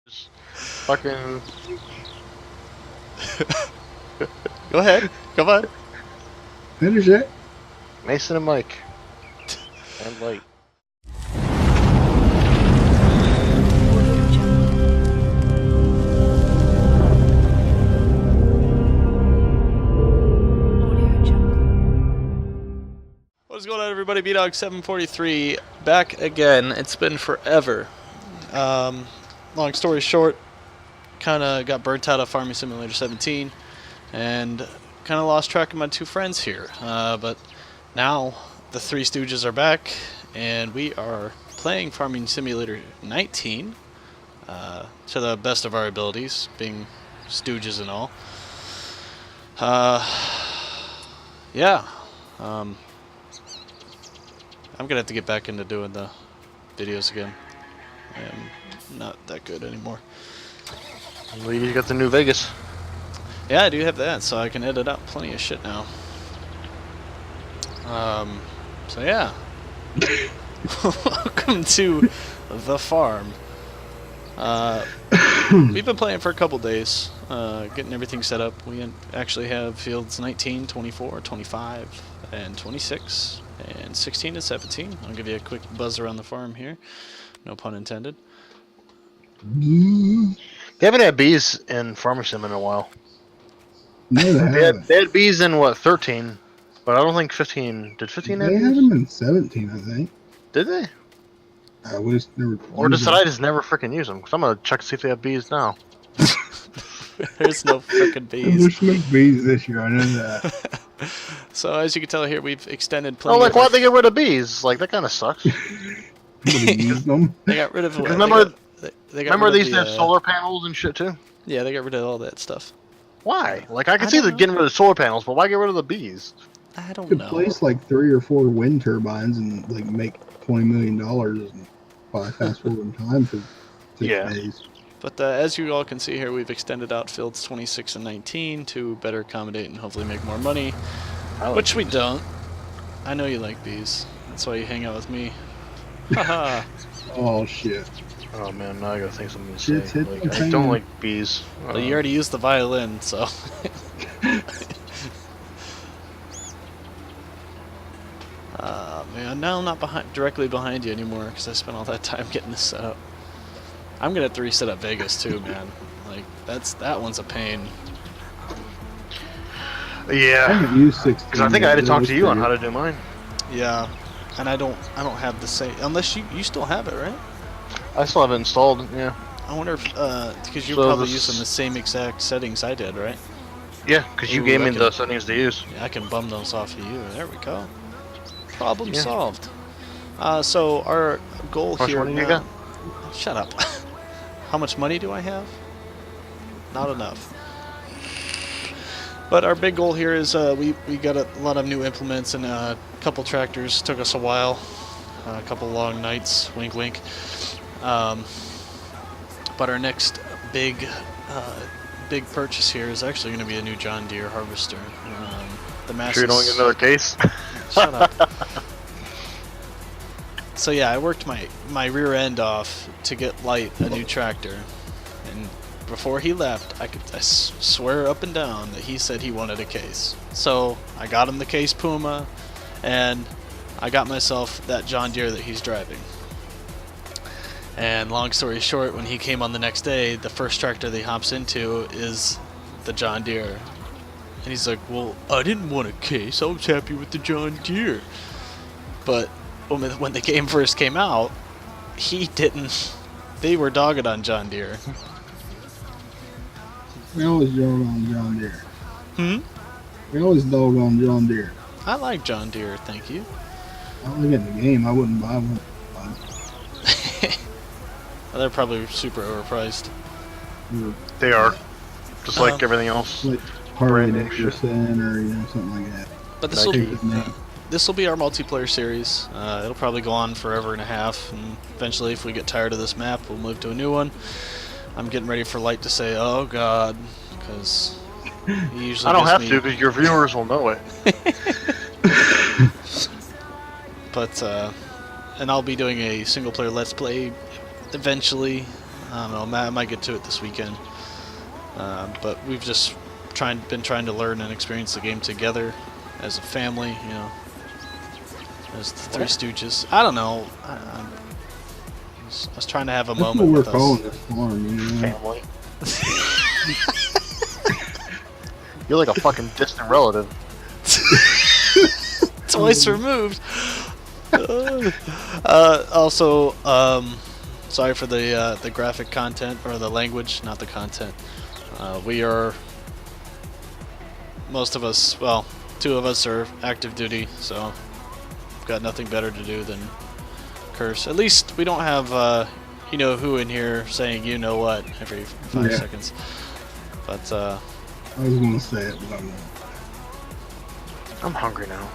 Fucking. Go ahead. Come on. Finish it. Mason and Mike. And Light. What's going on, everybody? B-Dog743 back again. It's been forever. Long story short, kind of got burnt out of Farming Simulator 17 and kind of lost track of my two friends here. But now the three Stooges are back and we are playing Farming Simulator 19 to the best of our abilities, being Stooges and all. Yeah. I'm gonna have to get back into doing the videos again. I'm not that good anymore. Well, you got the new Vegas. Yeah, I do have that, so I can edit out plenty of shit now. So yeah. Welcome to the farm. We've been playing for a couple days, getting everything set up. We actually have fields 19, 24, 25, and 26. And 16 and 17. I'll give you a quick buzz around the farm here. No pun intended. They haven't had bees in Farmer Sim in a while. No, They had bees in, what, 13? But I don't think 15. Did 15 have They bees? had them in 17, I think. Did they? We just never. Or did I just never freaking use them? Because I'm going to check to see if they have bees now. There's no frickin' bees. There's no bees this year, I know that. So as you can tell here, we've extended plenty. Oh, like, why'd they get rid of bees? Like, that kind of sucks. Use them. They got rid of. Remember rid these of have solar panels and shit too? Yeah, they got rid of all that stuff. Why? Like, I can see them getting rid of solar panels, but why get rid of the bees? I don't You know. could place like 3 or 4 wind turbines and like make $20 million and buy fast forward time for 6 days. But as you all can see here, we've extended out fields 26 and 19 to better accommodate and hopefully make more money. Which we don't. I know you like bees. That's why you hang out with me. Haha. Oh shit. Oh man, now I gotta think something to say. It's Like, I don't like bees. Well, you already used the violin, so. Man, now I'm not directly behind you anymore because I spent all that time getting this set up. I'm gonna have to reset up Vegas too, man. Like that one's a pain. Yeah. I haven't used 16. Because I think I had to talk to you on how to do mine. Yeah, and I don't have the same. Unless you still have it, right? I still have it installed. Yeah. I wonder if because you're So probably this- using the same exact settings I did, right? Yeah, because you Ooh, gave I me can- the settings to use. Yeah, I can bum those off of you. There we go. Problem Yeah. solved. So our goal How much here. money you got? Shut up. How much money do I have? Not enough. But our big goal here is we got a lot of new implements and a couple tractors. Took us a while, a couple long nights. Wink, wink. But our next big purchase here is actually going to be a new John Deere harvester. The Masses. Sure you don't get another case? Shut up. So yeah, I worked my rear end off to get Light a new tractor, and before he left, I swear up and down that he said he wanted a case. So I got him the case Puma, and I got myself that John Deere that he's driving. And long story short, when he came on the next day, the first tractor that he hops into is the John Deere. And he's like, well, I didn't want a case, I was happy with the John Deere. But when the game first came out, he didn't. They were dogged on John Deere. We always dog on John Deere. Hmm? We always dog on John Deere. I like John Deere, thank you. I don't like it in the game. I wouldn't buy one. They're probably super overpriced. They are. Just like everything else. Like Harley Brand new shit. Davidson or something like that. But this will be our multiplayer series. It'll probably go on forever and a half, and eventually, if we get tired of this map, we'll move to a new one. I'm getting ready for Light to say, "Oh God," because he usually. I don't gives have me... to, because your viewers will know it. But and I'll be doing a single player Let's Play eventually. I don't know. I might get to it this weekend. But we've just been trying to learn and experience the game together as a family, you know, as the Three Stooges. I don't know. I was trying to have a That's moment what with we're us. calling this farm, you know? Family. You're like a fucking distant relative. Twice removed. Also, sorry for the graphic content, or the language, not the content. We are, most of us, well, 2 of us are active duty, so we've got nothing better to do than curse. At least we don't have you know who in here saying you know what every 5 seconds. But I was gonna say it, but I'm hungry now.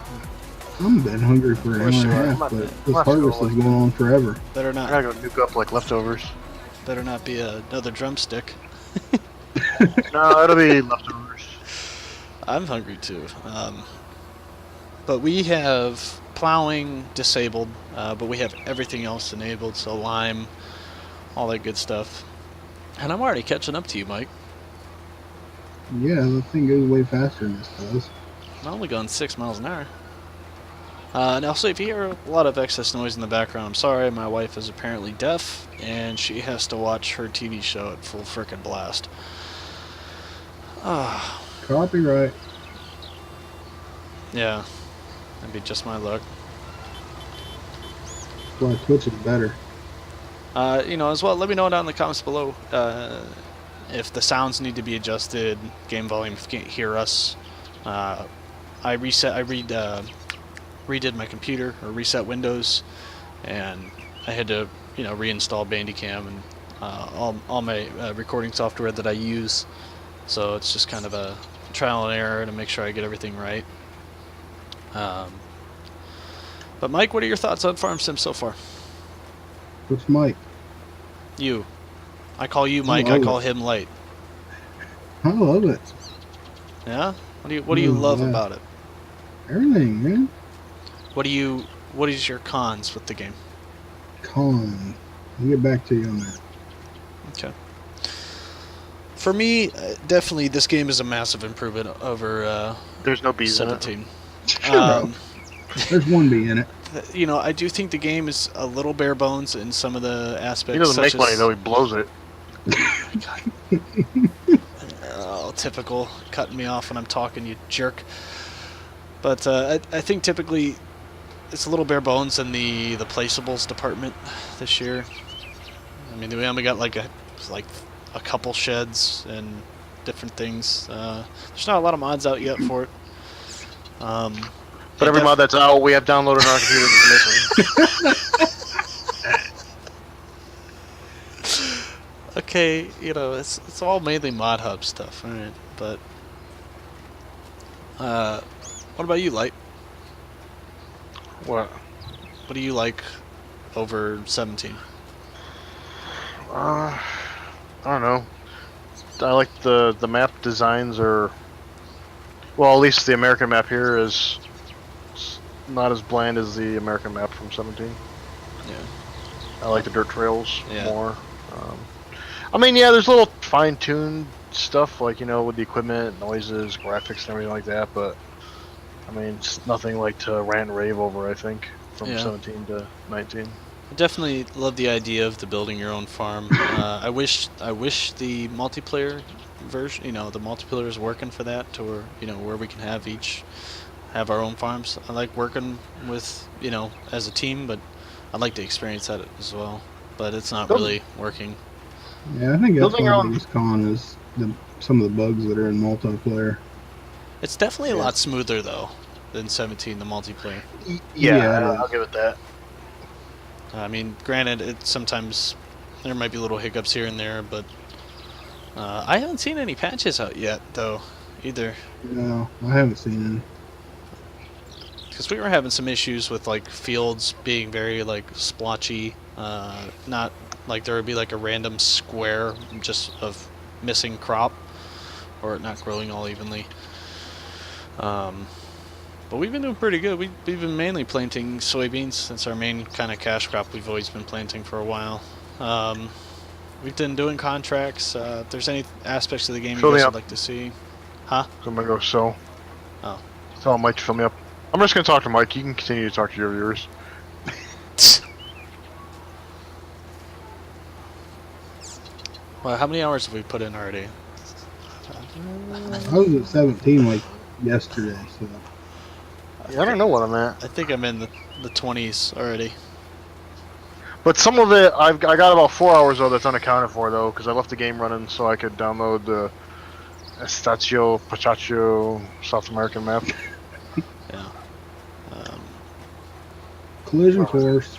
I'm been hungry for an hour course and you a are. half, but this I'm not harvest sure, is going on forever. better I'm not gonna go nuke up like leftovers. be another drumstick. No, it'll be leftovers. I'm hungry too. But we have plowing disabled, but we have everything else enabled, so lime, all that good stuff. And I'm already catching up to you, Mike. Yeah, the thing goes way faster than this does. I'm only going 6 miles an hour. Now, so if you hear a lot of excess noise in the background, I'm sorry. My wife is apparently deaf, and she has to watch her TV show at full frickin' blast. Ah, Copyright. yeah, that'd be just my luck. That's why Twitch is better. You know, as well, let me know down in the comments below if the sounds need to be adjusted, game volume, if you can't hear us. I redid my computer, or reset Windows, and I had to, you know, reinstall Bandicam and all my recording software that I use. So it's just kind of a trial and error to make sure I get everything right. But Mike, what are your thoughts on Farm Sim so far? Which Mike? You. I call you Mike. I call him Light. I love it. Yeah. What do you love yeah. about it? Everything, man. What is your cons with the game? Con. I'll get back to you on that. Okay. For me, definitely this game is a massive improvement over There's no bees in it. 17. Shut up. There's one bee in it. You know, I do think the game is a little bare bones in some of the aspects. He doesn't such make money as- though. He blows it. Oh, typical. Cutting me off when I'm talking, you jerk. But I think typically it's a little bare bones in the placeables department this year. I mean, we only got like a couple sheds and different things. There's not a lot of mods out yet for it. But every mod that's out, we have downloaded on our computer is missing. Okay, you know, it's all mainly mod hub stuff, alright, but what about you, Light? What? What do you like over 17? I don't know. I like the map designs are, well, at least the American map here is not as bland as the American map from 17. Yeah. I like the dirt trails Yeah. more. I mean, yeah, there's little fine-tuned stuff, like, you know, with the equipment, noises, graphics, and everything like that, but, I mean, it's nothing like to rant and rave over, I think, from Yeah. 17 to 19. I definitely love the idea of the building your own farm. I wish the multiplayer version, you know, the multiplayer is working for that, to where, you know, where we can have our own farms. I like working with, you know, as a team, but I'd like to experience that as well. But it's not really working. Yeah, I think that's Building your my own- biggest con is some of the bugs that are in multiplayer. It's definitely a lot smoother though than 17, the multiplayer. Yeah, Yeah, it I'll is. give it that. I mean, granted, sometimes there might be little hiccups here and there, but I haven't seen any patches out yet though, either. No, I haven't seen any. Because we were having some issues with like fields being very like splotchy, not like there would be like a random square just of missing crop, or it not growing all evenly. But we've been doing pretty good. We've been mainly planting soybeans. That's our main kind of cash crop we've always been planting for a while. we've been doing contracts. If there's any aspects of the game you Fill me guys up. would like to see. Huh? So I'm gonna go so. Oh. Tell Mike to fill me up. I'm just gonna talk to Mike. You can continue to talk to your viewers. Well, how many hours have we put in already? I was at 17 like yesterday, so Yeah, I don't know what I'm at. I think I'm in the 20s already. But some of it, I got about 4 hours though that's unaccounted for though, because I left the game running so I could download the Estaccio Pachaccio South American map. Yeah. collision course.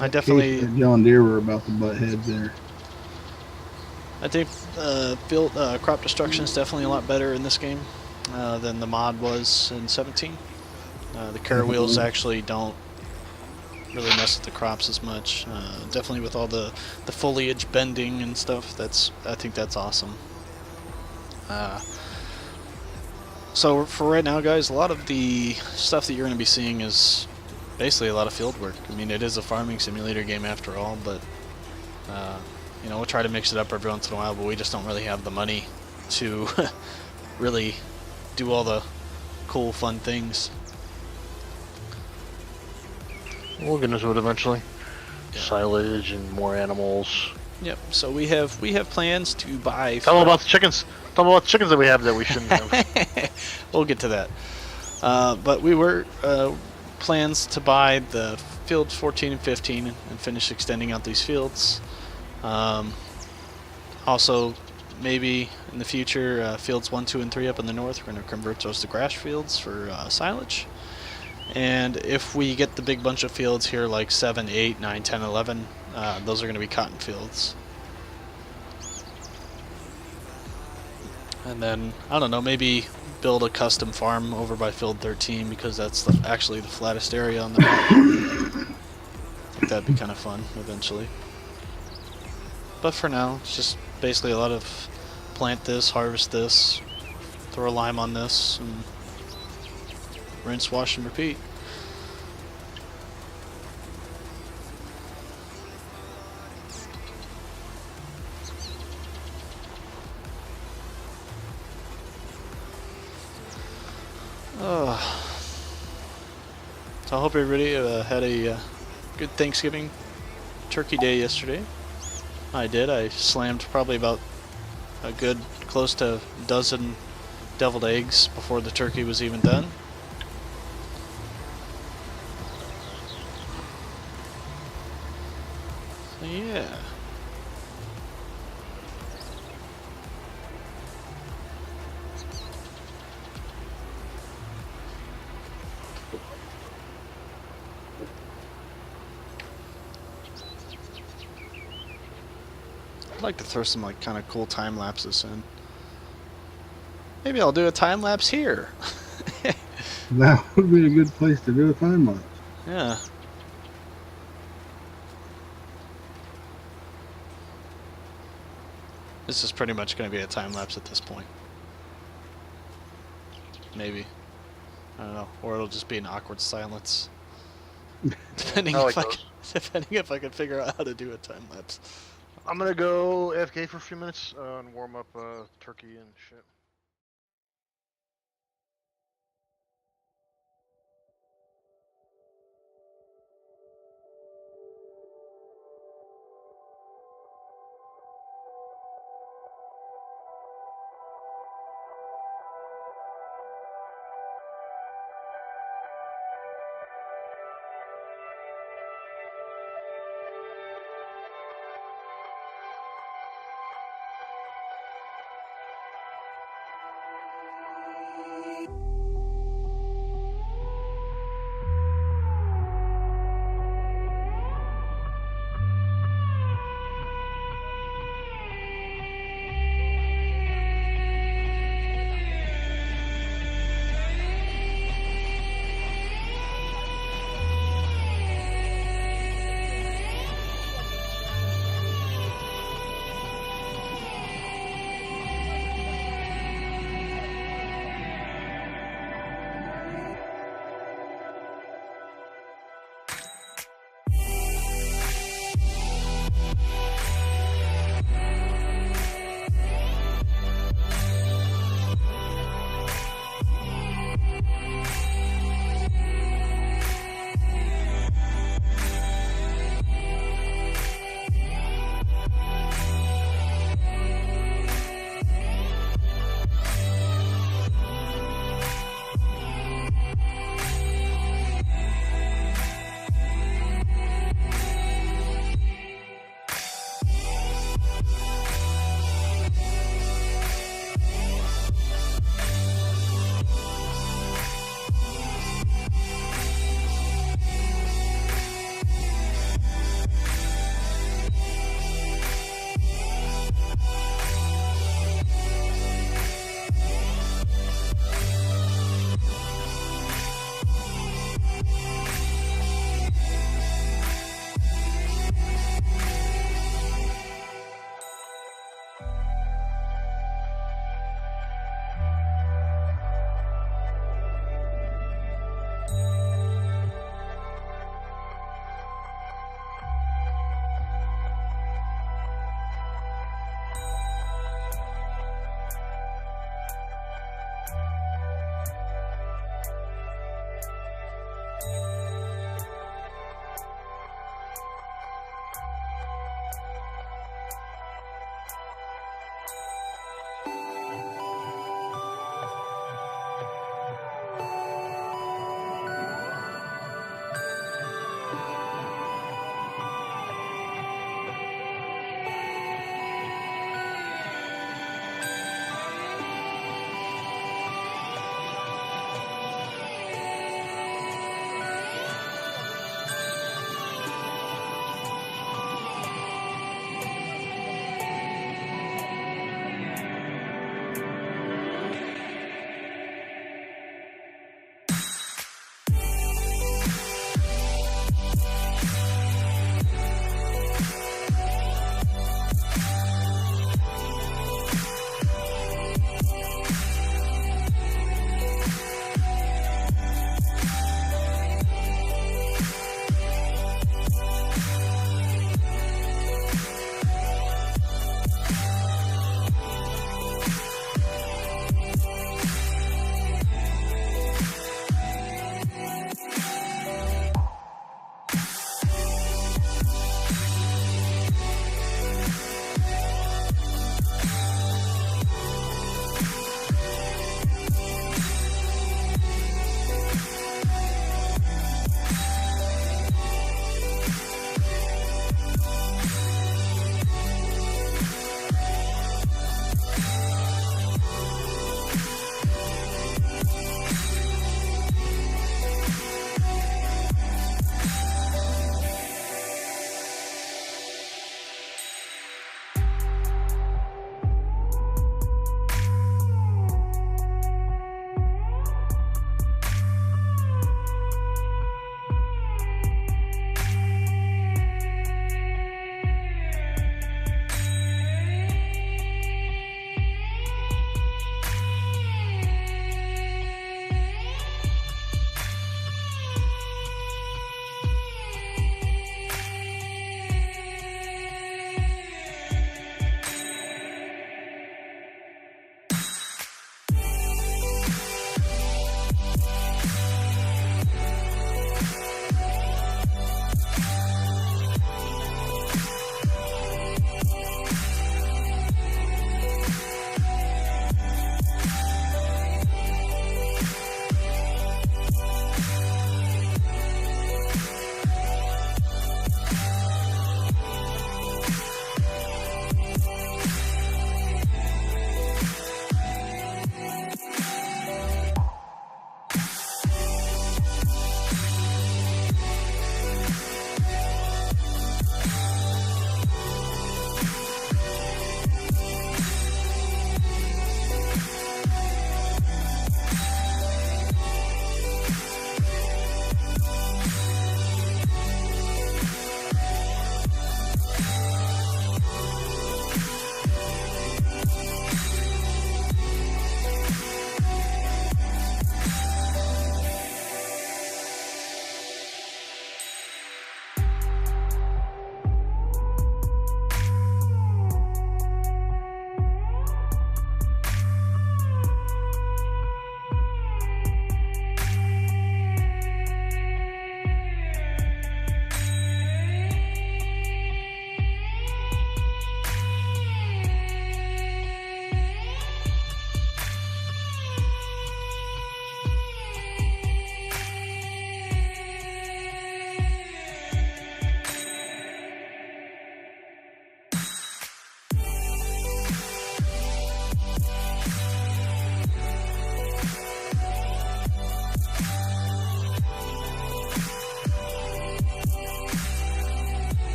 I definitely. Casey and John Deere were about to butt heads there. I think field crop destruction is definitely a lot better in this game than the mod was in 17. The care wheels actually don't really mess with the crops as much. Definitely with all the foliage bending and stuff. I think that's awesome. So for right now, guys, a lot of the stuff that you're going to be seeing is basically a lot of field work. I mean, it is a farming simulator game after all, but you know, we'll try to mix it up every once in a while, but we just don't really have the money to really do all the cool, fun things. We'll get into it eventually. Yeah. Silage and more animals. Yep. So we have plans to buy. Tell them about the chickens. Tell them about the chickens that we have that we shouldn't have. We'll get to that. But we were plans to buy the fields 14 and 15 and finish extending out these fields. Also, maybe in the future, fields 1, 2, and 3 up in the north, we're going to convert those to grass fields for silage. And if we get the big bunch of fields here, like 7, 8, 9, 10, 11, those are going to be cotton fields. And then, I don't know, maybe build a custom farm over by field 13 because that's actually the flattest area on the map. I think that'd be kind of fun eventually. But for now, it's just basically a lot of plant this, harvest this, throw a lime on this, and rinse, wash, and repeat. So I hope everybody had a good Thanksgiving turkey day yesterday. I did. I slammed probably about a good close to a dozen deviled eggs before the turkey was even done. So yeah. I'd like to throw some like kind of cool time lapses in. Maybe I'll do a time lapse here. That would be a good place to do a time lapse. Yeah. This is pretty much going to be a time lapse at this point. Maybe. I don't know. Or it'll just be an awkward silence. Depending I like depending if I can figure out how to do a time lapse. I'm gonna go AFK for a few minutes and warm up turkey and shit.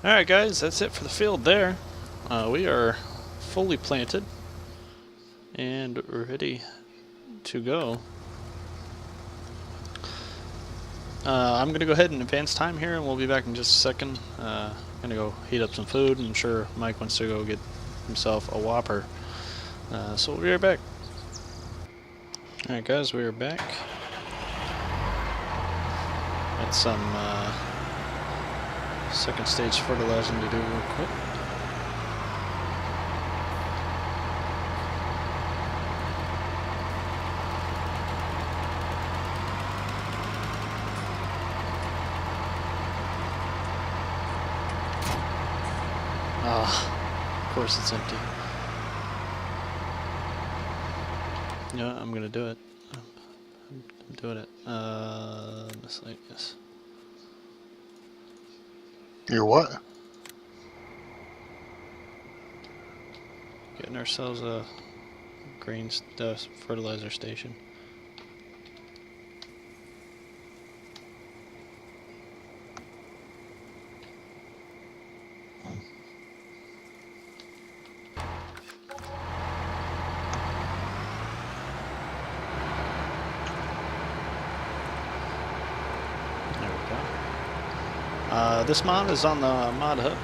Alright guys, that's it for the field there. We are fully planted and ready to go. I'm going to go ahead and advance time here and we'll be back in just a second. I'm going to go heat up some food. I'm sure Mike wants to go get himself a Whopper. So we'll be right back. Alright guys, we are back. Got some second stage fertilizing to do real quick. Of course it's empty. You know what? I'm gonna do it. I'm doing it. Just like this. You're what? Getting ourselves a grain fertilizer station. There we go. This mod is on the mod hub.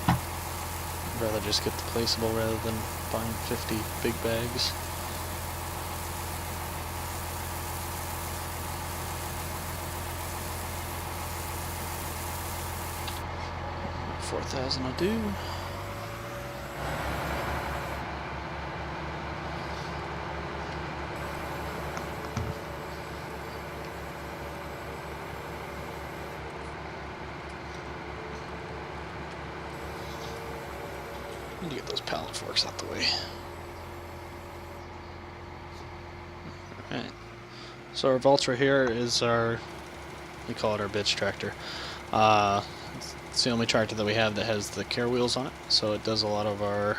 I'd rather just get the placeable rather than buying 50 big bags. $4,000 will do. Need to get those pallet forks out the way. Alright. So our Valtra here is our, we call it our bitch tractor. It's the only tractor that we have that has the care wheels on it, so it does a lot of our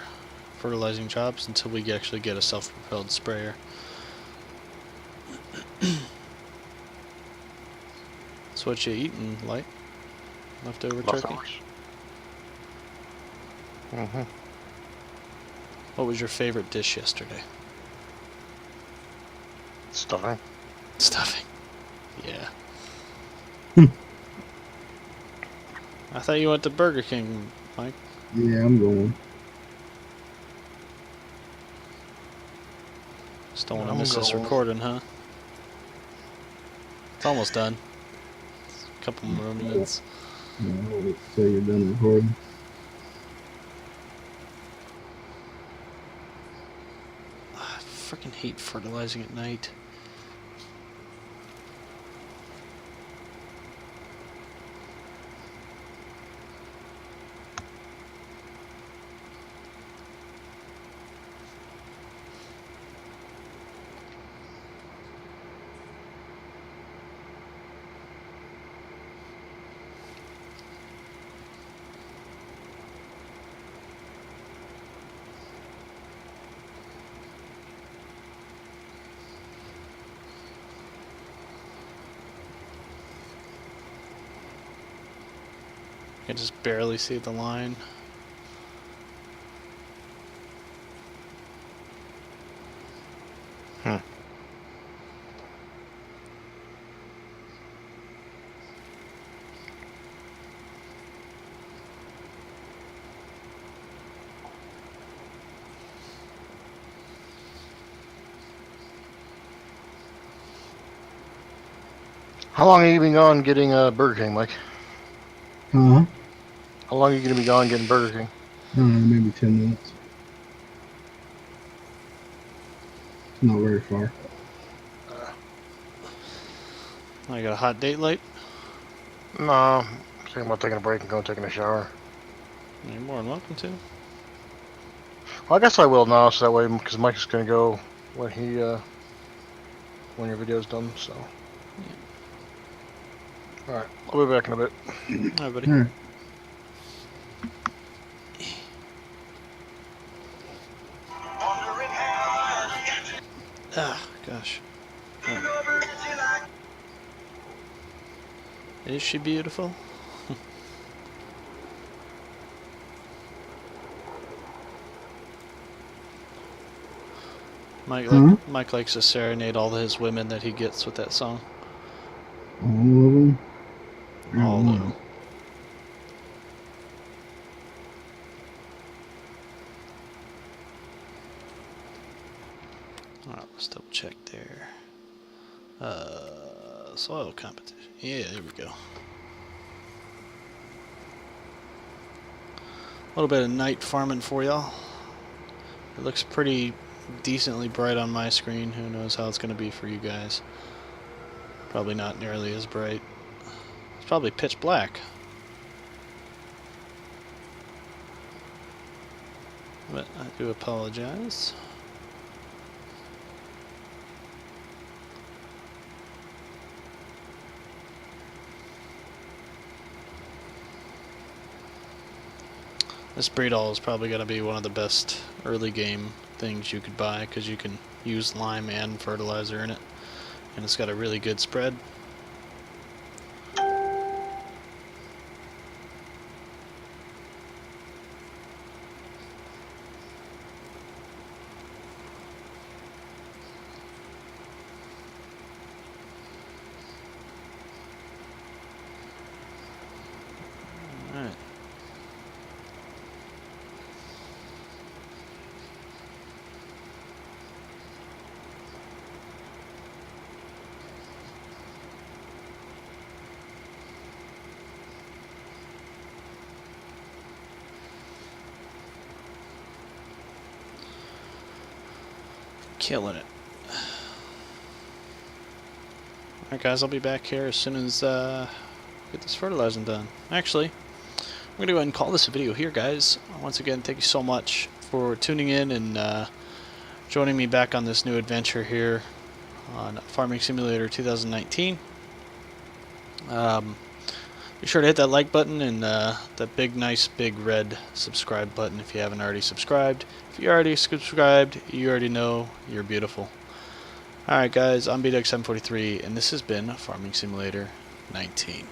fertilizing jobs until we actually get a self-propelled sprayer. So what you eating, Light? Leftover turkey? Mm-hmm. What was your favorite dish yesterday? Stuffing. Stuffing. Yeah. I thought you went to Burger King, Mike. Yeah, I'm going. Just don't want to I'm miss this going. recording, huh? It's almost done. A couple more minutes. I'll wait till you're done recording. I freaking hate fertilizing at night. I can just barely see the line. How long have you been gone getting Burger King, Mike? Huh? How long are you going to be gone getting Burger King? I don't know, maybe 10 minutes. Not very far. I got a hot date, Light? No, I'm thinking about taking a break and going taking a shower. You're more than welcome to. Well, I guess I will now, so that way, because Mike's going to go when he, when your video's done, so. All right, I'll be back in a bit. All right, buddy. All right. Ah, gosh. Is she beautiful? Mike likes to serenade all his women that he gets with that song. All of them. All of them. Alright, let's double check there. Soil competition. Yeah, there we go. A little bit of night farming for y'all. It looks pretty decently bright on my screen. Who knows how it's going to be for you guys. Probably not nearly as bright. It's probably pitch black. But I do apologize. This breedall is probably going to be one of the best early game things you could buy because you can use lime and fertilizer in it. And it's got a really good spread. Alright. Killing it. Alright guys, I'll be back here as soon as get this fertilizing done. Actually, I'm going to go ahead and call this a video here, guys. Once again, thank you so much for tuning in and joining me back on this new adventure here on Farming Simulator 2019. Be sure to hit that like button and that nice big red subscribe button if you haven't already subscribed. If you already subscribed, you already know you're beautiful. Alright guys, I'm BDUG743 and this has been Farming Simulator 19.